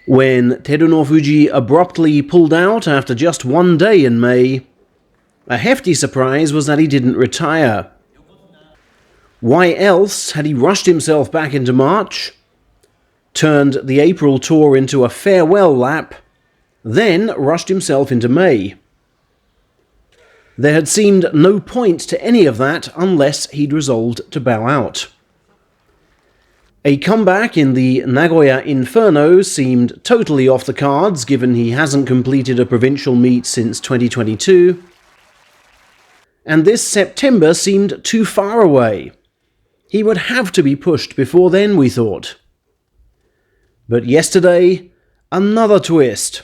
When Terunofuji abruptly pulled out after just one day in May, a hefty surprise was that he didn't retire. Why else had he rushed himself back into March, turned the April tour into a farewell lap, then rushed himself into May? There had seemed no point to any of that unless he'd resolved to bow out. A comeback in the Nagoya Inferno seemed totally off the cards given he hasn't completed a provincial meet since 2022, and this September seemed too far away. He would have to be pushed before then, we thought. But yesterday, another twist.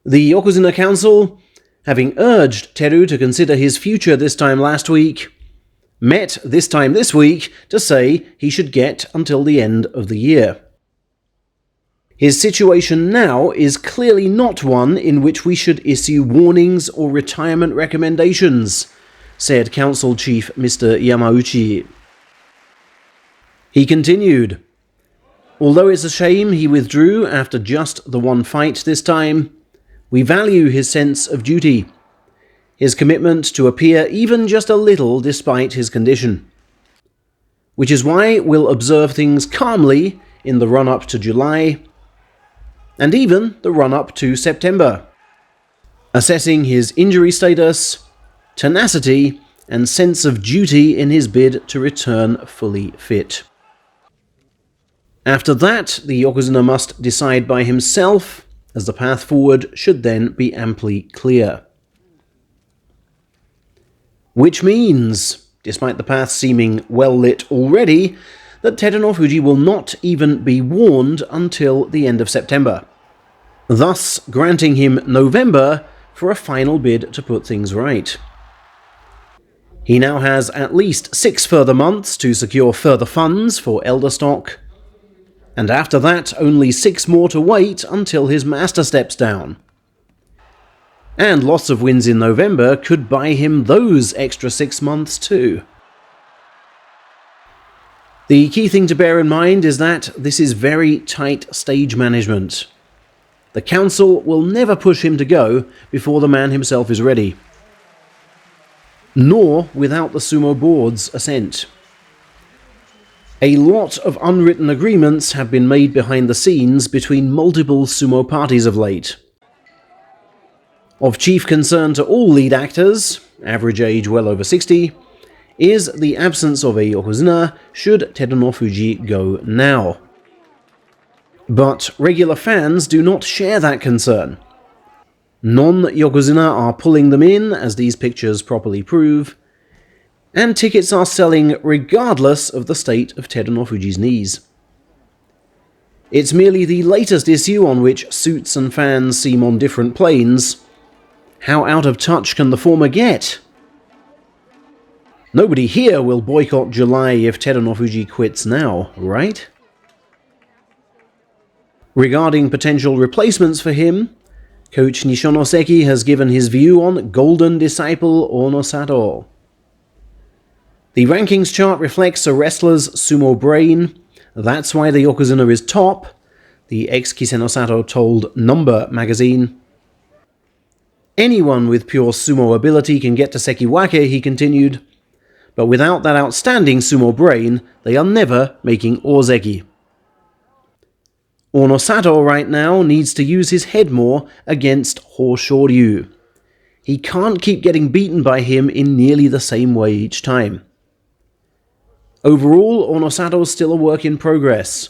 The Yokozuna Council, having urged Teru to consider his future this time last week, met this time this week to say he should get until the end of the year. His situation now is clearly not one in which we should issue warnings or retirement recommendations, said Council Chief Mr. Yamauchi. He continued, although it's a shame he withdrew after just the one fight this time, we value his sense of duty, his commitment to appear even just a little despite his condition. Which is why we'll observe things calmly in the run-up to July, and even the run-up to September, assessing his injury status, tenacity, and sense of duty in his bid to return fully fit. After that, the Yokozuna must decide by himself, as the path forward should then be amply clear. Which means, despite the path seeming well lit already, that Terunofuji will not even be warned until the end of September, thus granting him November for a final bid to put things right. He now has at least 6 further months to secure further funds for elder stock, and after that only 6 more to wait until his master steps down. And lots of wins in November could buy him those extra 6 months too. The key thing to bear in mind is that this is very tight stage management. The council will never push him to go before the man himself is ready, nor without the sumo board's assent. A lot of unwritten agreements have been made behind the scenes between multiple sumo parties of late. Of chief concern to all lead actors, average age well over 60, is the absence of a Yokozuna should Terunofuji go now. But regular fans do not share that concern. Non-Yokozuna are pulling them in, as these pictures properly prove, and tickets are selling regardless of the state of Terunofuji's knees. It's merely the latest issue on which suits and fans seem on different planes. How out of touch can the former get? Nobody here will boycott July if Terunofuji quits now, right? Regarding potential replacements for him, Coach Nishonoseki has given his view on Golden Disciple Onosato. The rankings chart reflects a wrestler's sumo brain. That's why the Yokozuna is top, the ex-Kisenosato told Number magazine. Anyone with pure sumo ability can get to Sekiwake, he continued, but without that outstanding sumo brain, they are never making Ozeki. Onosato right now needs to use his head more against Hoshoryu. He can't keep getting beaten by him in nearly the same way each time. Overall, Onosato is still a work in progress.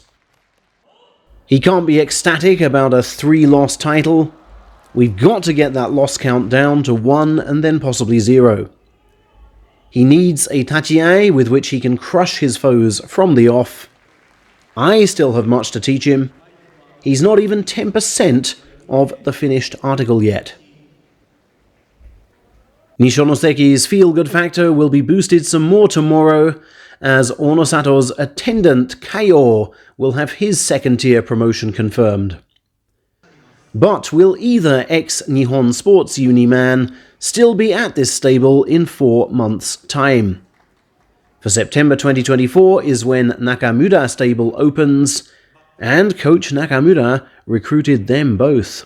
He can't be ecstatic about a 3-loss title. We've got to get that loss count down to 1 and then possibly 0. He needs a tachiai with which he can crush his foes from the off. I still have much to teach him. He's not even 10% of the finished article yet. Nishonoseki's feel-good factor will be boosted some more tomorrow, as Onosato's attendant Kaio will have his second-tier promotion confirmed. But will either ex-Nihon Sports Uni man still be at this stable in 4 months' time? For September 2024 is when Nakamura stable opens, and Coach Nakamura recruited them both.